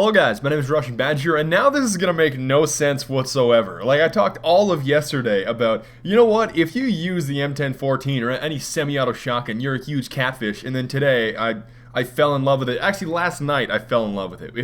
Hello guys, my name is TheRussianBadger, and now this is gonna make no sense whatsoever. Like, I talked all of yesterday about, you know what, if you use the M1014 or any semi-auto shotgun, you're a huge catfish, and then today, I fell in love with it. Actually, last night, I fell in love with it.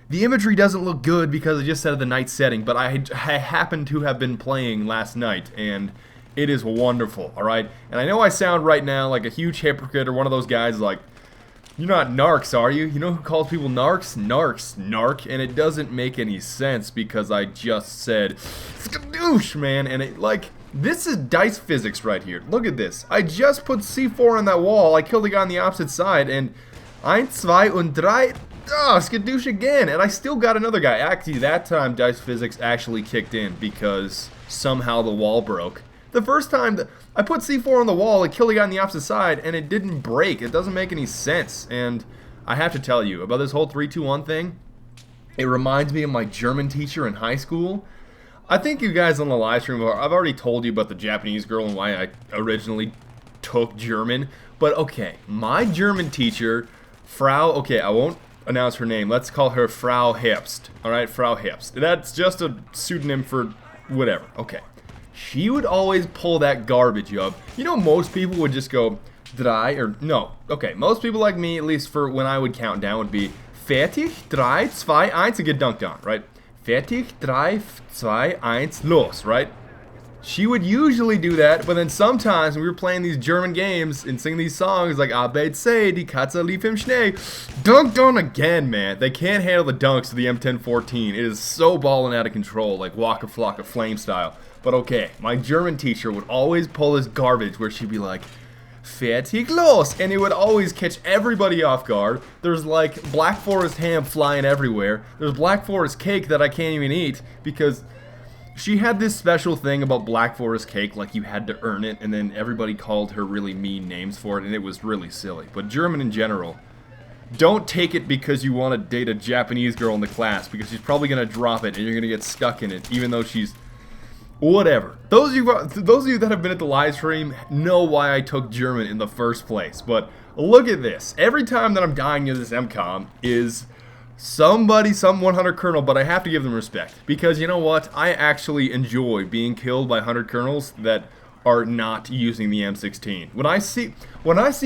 The imagery doesn't look good because I just said the night setting, but I happen to have been playing last night, and it is wonderful, alright? And I know I sound right now like a huge hypocrite or one of those guys like, you're not narcs, are you? You know who calls people narcs? Narcs. Narc. And it doesn't make any sense because I just said, skadoosh, man. And this is dice physics right here. Look at this. I just put C4 on that wall. I killed the guy on the opposite side. And 1, 2 und 3. Skadoosh again. And I still got another guy. Actually, that time dice physics actually kicked in because somehow the wall broke. The first time that I put C4 on the wall, it killed the guy on the opposite side, and it didn't break. It doesn't make any sense. And I have to tell you, about this whole 3-2-1 thing, it reminds me of my German teacher in high school. I think you guys on the live stream, I've already told you about the Japanese girl and why I originally took German. But okay, my German teacher, okay, I won't announce her name. Let's call her Frau Herbst. Alright, Frau Herbst. That's just a pseudonym for whatever. Okay. She would always pull that garbage up. You know, most people would just go, most people like me, at least for when I would count down, would be fertig, 3, 2, 1, and get dunked on, right? Fertig, 3, 2, 1, los, right? She would usually do that, but then sometimes when we were playing these German games and singing these songs like Arbeit sei, die Katze lief im Schnee, dunked on again, man. They can't handle the dunks of the M1014. It is so balling out of control, like Waka Flocka Flame style. But okay, my German teacher would always pull this garbage where she'd be like, fertig los, and it would always catch everybody off guard. There's like Black Forest ham flying everywhere. There's Black Forest cake that I can't even eat because she had this special thing about Black Forest cake, like you had to earn it, and then everybody called her really mean names for it, and it was really silly. But German in general, don't take it because you want to date a Japanese girl in the class, because she's probably going to drop it and you're going to get stuck in it, even though she's whatever. Those of you that have been at the live stream know why I took German in the first place. But look at this. Every time that I'm dying in this MCOM is some 100 colonel, but I have to give them respect. Because you know what? I actually enjoy being killed by 100 colonels that are not using the M16. When I see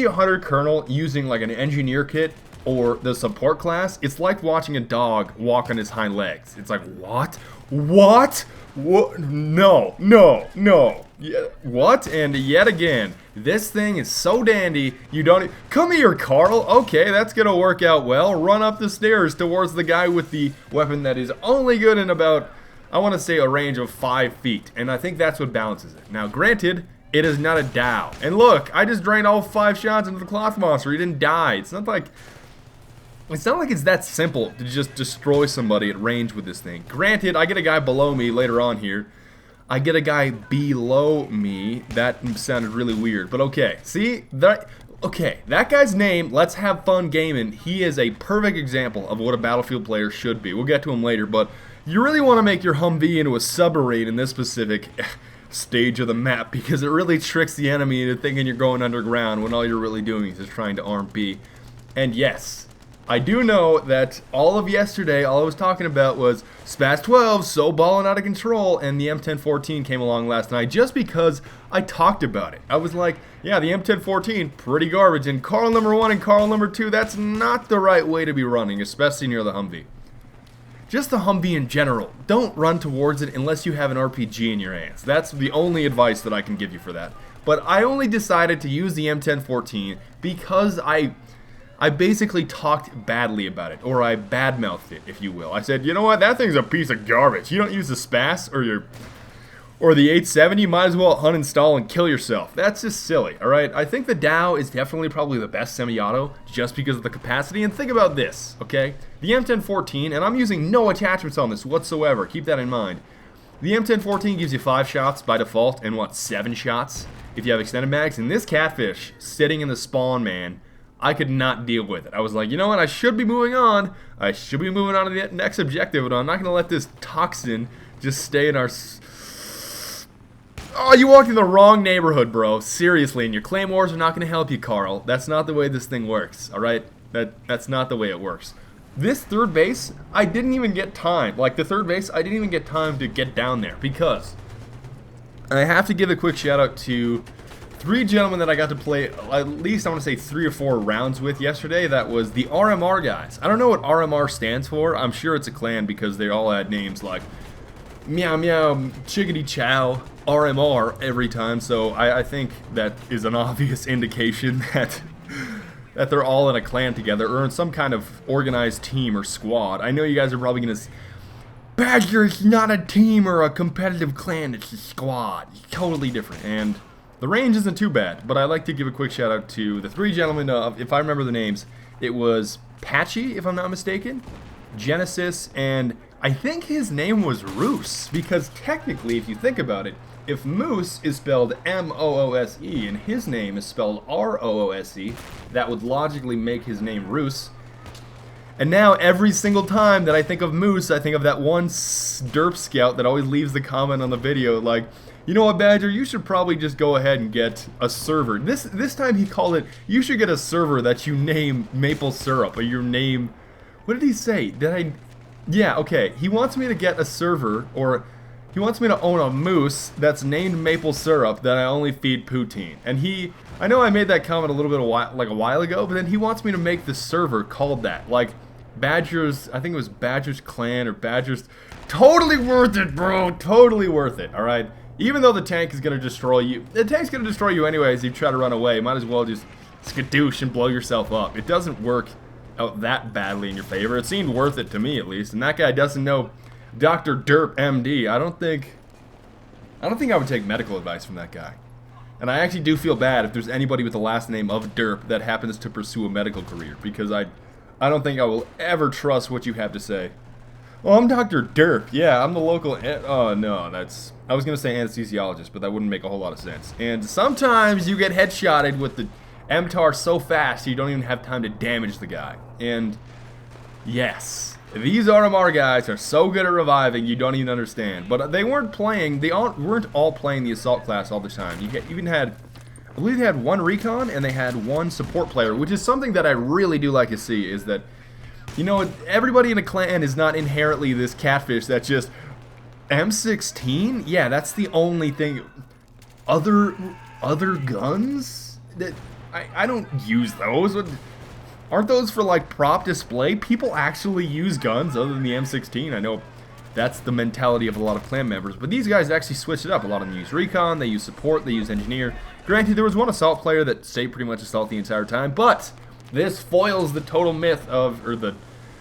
a 100 colonel using like an engineer kit or the support class, it's like watching a dog walk on his hind legs. It's like, what? What? What? No. Yeah, what? And yet again, this thing is so dandy, you don't... Come here, Carl. Okay, that's gonna work out well. Run up the stairs towards the guy with the weapon that is only good in about, I want to say, a range of 5 feet. And I think that's what balances it. Now, granted, it is not a Dow. And look, I just drained all 5 shots into the cloth monster. He didn't die. It's not like it's that simple to just destroy somebody at range with this thing. Granted, I get a guy below me later on here. I get a guy below me. That sounded really weird, but okay. See? That guy's name, Let's Have Fun Gaming, he is a perfect example of what a Battlefield player should be. We'll get to him later, but you really want to make your Humvee into a submarine in this specific stage of the map because it really tricks the enemy into thinking you're going underground when all you're really doing is just trying to arm B. And yes, I do know that all of yesterday, all I was talking about was Spaz 12 so balling out of control, and the M1014 came along last night just because I talked about it. I was like, yeah, the M1014, pretty garbage, and Carl number 1 and Carl number 2, that's not the right way to be running, especially near the Humvee. Just the Humvee in general. Don't run towards it unless you have an RPG in your hands. That's the only advice that I can give you for that. But I only decided to use the M1014 because I basically talked badly about it, or I badmouthed it, if you will. I said, you know what, that thing's a piece of garbage. You don't use the SPAS or the 870, you might as well uninstall and kill yourself. That's just silly, alright? I think the Dow is definitely probably the best semi-auto, just because of the capacity. And think about this, okay? The M1014, and I'm using no attachments on this whatsoever, keep that in mind. The M1014 gives you 5 shots by default, and 7 shots if you have extended mags. And this catfish, sitting in the spawn, man, I could not deal with it. I was like, you know what, I should be moving on. I should be moving on to the next objective, but I'm not going to let this toxin just stay in our... Oh, you walked in the wrong neighborhood, bro. Seriously, and your claymores are not going to help you, Carl. That's not the way this thing works, alright? That's not the way it works. This third base, I didn't even get time. Like, the third base, I didn't even get time to get down there. Because I have to give a quick shout out to 3 gentlemen that I got to play, at least I want to say 3 or 4 rounds with yesterday. That was the RMR guys. I don't know what RMR stands for. I'm sure it's a clan because they all had names like Meow Meow, Chickadee Chow, RMR every time. So I think that is an obvious indication that they're all in a clan together or in some kind of organized team or squad. I know you guys are probably going to Badger is not a team or a competitive clan, it's a squad. It's totally different. And the range isn't too bad, but I like to give a quick shout out to the 3 gentlemen of, if I remember the names, it was Patchy, if I'm not mistaken, Genesis, and I think his name was Roos, because technically, if you think about it, if Moose is spelled M-O-O-S-E and his name is spelled R-O-O-S-E, that would logically make his name Roos. And now every single time that I think of Moose, I think of that one derp scout that always leaves the comment on the video like, you know what, Badger, you should probably just go ahead and get a server. This time he called it, you should get a server that you name Maple Syrup, or your name, what did he say? Yeah, okay, he wants me to get a server, or he wants me to own a moose that's named Maple Syrup that I only feed poutine. And I know I made that comment a little bit a while ago, but then he wants me to make the server called that. Like, Badger's, I think it was Badger's Clan or Badger's, totally worth it, bro, totally worth it, alright? Even though the tank is going to destroy you, the tank's going to destroy you anyways if you try to run away, might as well just skadoosh and blow yourself up. It doesn't work out that badly in your favor. It seemed worth it to me at least, and that guy doesn't know Dr. Derp MD. I don't think I would take medical advice from that guy. And I actually do feel bad if there's anybody with the last name of Derp that happens to pursue a medical career, because I don't think I will ever trust what you have to say. Oh, I'm Dr. Derp. Yeah, I'm the local... Oh, no, that's... I was going to say anesthesiologist, but that wouldn't make a whole lot of sense. And sometimes you get headshotted with the MTAR so fast you don't even have time to damage the guy. And yes, these RMR guys are so good at reviving you don't even understand. But they weren't all playing the assault class all the time. You even had... I believe they had 1 recon and they had 1 support player, which is something that I really do like to see, is that, you know, everybody in a clan is not inherently this catfish that just... M16? Yeah, that's the only thing. Other guns? I don't use those. Aren't those for, like, prop display? People actually use guns other than the M16. I know that's the mentality of a lot of clan members, but these guys actually switched it up. A lot of them use recon, they use support, they use engineer. Granted, there was 1 assault player that stayed pretty much assault the entire time, but this foils the total myth of, or the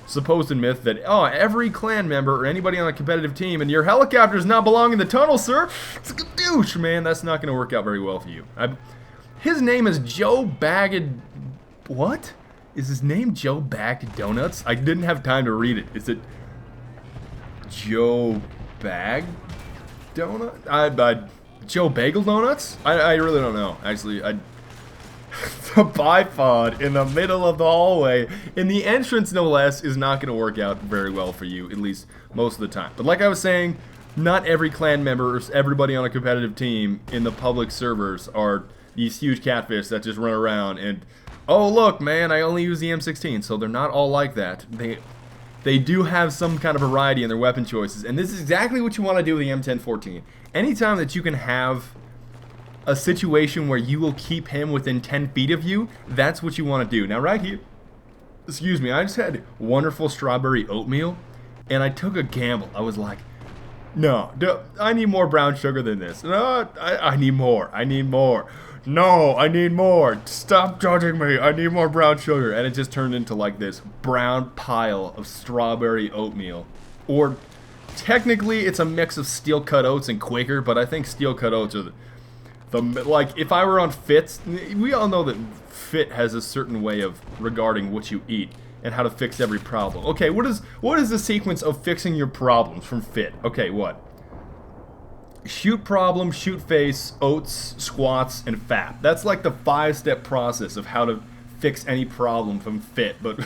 supposed myth that, oh, every clan member or anybody on a competitive team and your helicopter does not belong in the tunnel, sir. It's a douche, man. That's not going to work out very well for you. His name is Joe Bagged... What? Is his name Joe Bagged Donuts? I didn't have time to read it. Is it Joe Bagged Donut? Joe Bagel Donuts? I really don't know. Actually, the bipod in the middle of the hallway, in the entrance no less, is not going to work out very well for you, at least most of the time. But like I was saying, not every clan member or everybody on a competitive team in the public servers are these huge catfish that just run around and, oh look man, I only use the M16, so they're not all like that. They do have some kind of variety in their weapon choices, and this is exactly what you want to do with the M1014. Anytime that you can have a situation where you will keep him within 10 feet of you, that's what you want to do. Now right here, excuse me, I just had wonderful strawberry oatmeal, and I took a gamble. I was like, no, I need more brown sugar than this. No, I need more. I need more. No, I need more. Stop judging me. I need more brown sugar. And it just turned into like this brown pile of strawberry oatmeal. Or technically it's a mix of steel cut oats and Quaker, but I think steel cut oats are like, if I were on Fitz, we all know that Fit has a certain way of regarding what you eat and how to fix every problem. Okay, what is the sequence of fixing your problems from Fit? Okay, what? Shoot problem, shoot face, oats, squats, and fap. That's like the 5-step process of how to fix any problem from Fit, but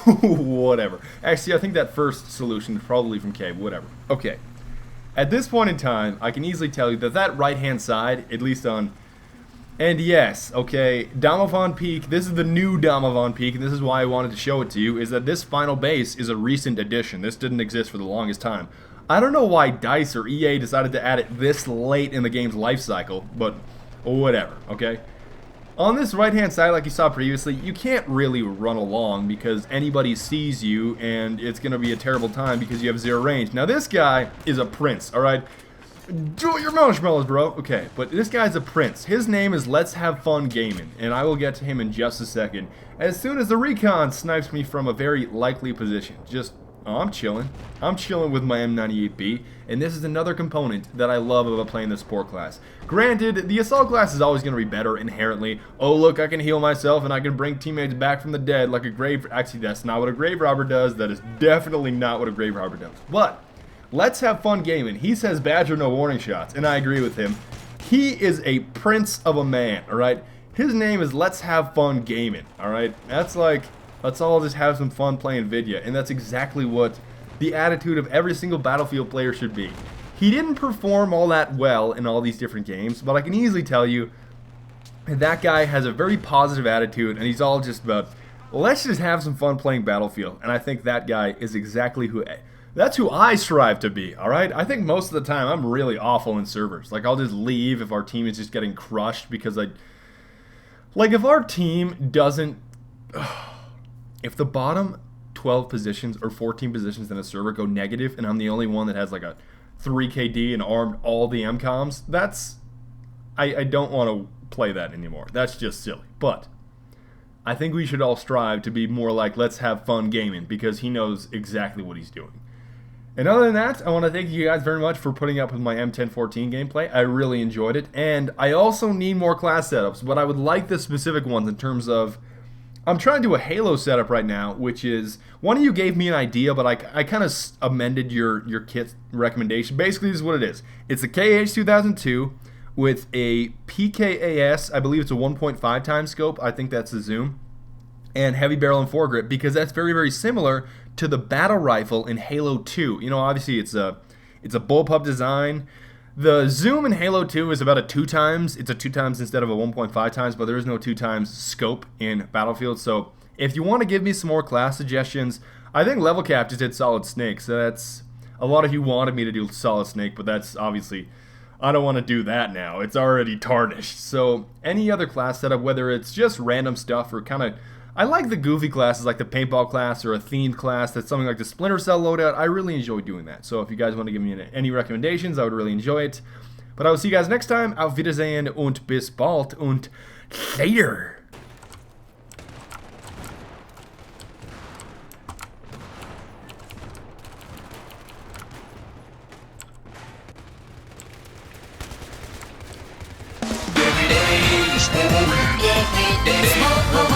whatever. Actually, I think that first solution is probably from K, whatever. Okay. At this point in time, I can easily tell you that right-hand side, at least on And yes, okay, Domovan Peak, this is the new Domovan Peak, and this is why I wanted to show it to you, is that this final base is a recent addition. This didn't exist for the longest time. I don't know why DICE or EA decided to add it this late in the game's life cycle, but whatever, okay? On this right-hand side, like you saw previously, you can't really run along because anybody sees you, and it's going to be a terrible time because you have 0 range. Now, this guy is a prince, alright? Do your marshmallows, bro. Okay, but this guy's a prince. His name is Let's Have Fun Gaming, and I will get to him in just a second. As soon as the recon snipes me from a very likely position. Just, oh, I'm chilling. I'm chilling with my M98B, and this is another component that I love about playing the support class. Granted, the assault class is always going to be better inherently. Oh, look, I can heal myself, and I can bring teammates back from the dead like a grave... Actually, that's not what a grave robber does. That is definitely not what a grave robber does. But... Let's Have Fun Gaming. He says Badger no warning shots, and I agree with him. He is a prince of a man, alright? His name is Let's Have Fun Gaming, alright? That's like, let's all just have some fun playing Vidya, and that's exactly what the attitude of every single Battlefield player should be. He didn't perform all that well in all these different games, but I can easily tell you that guy has a very positive attitude, and he's all just about, let's just have some fun playing Battlefield, and I think that guy is exactly who... That's who I strive to be, alright? I think most of the time I'm really awful in servers. Like, I'll just leave if our team is just getting crushed because I... Like, if our team doesn't... If the bottom 12 positions or 14 positions in a server go negative and I'm the only one that has, like, a 3 KD and armed all the MCOMs, that's... I don't want to play that anymore. That's just silly. But... I think we should all strive to be more like, let's have fun gaming, because he knows exactly what he's doing. And other than that, I want to thank you guys very much for putting up with my M1014 gameplay. I really enjoyed it, and I also need more class setups, but I would like the specific ones in terms of... I'm trying to do a Halo setup right now, which is... One of you gave me an idea, but I kind of amended your kit recommendation. Basically, this is what it is. It's a KH-2002 with a PKAS, I believe it's a 1.5 times scope, I think that's the zoom, and heavy barrel and foregrip, because that's very, very similar to the battle rifle in Halo 2. You know, obviously it's a bullpup design. The zoom in Halo 2 is about a 2 times. It's a 2 times instead of a 1.5 times, but there is no 2 times scope in Battlefield. So if you want to give me some more class suggestions, I think Level Cap just did Solid Snake. So that's... A lot of you wanted me to do Solid Snake, but that's obviously... I don't want to do that now. It's already tarnished. So any other class setup, whether it's just random stuff or kind of... I like the goofy classes like the paintball class or a themed class that's something like the Splinter Cell loadout. I really enjoy doing that. So if you guys want to give me any recommendations, I would really enjoy it. But I will see you guys next time. Auf Wiedersehen und bis bald und later.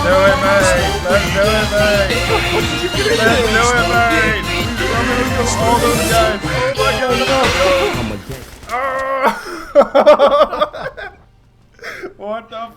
Do it, mate! Let's do it, mate! Let's do it, mate! All those guys! Oh my god! Oh! What the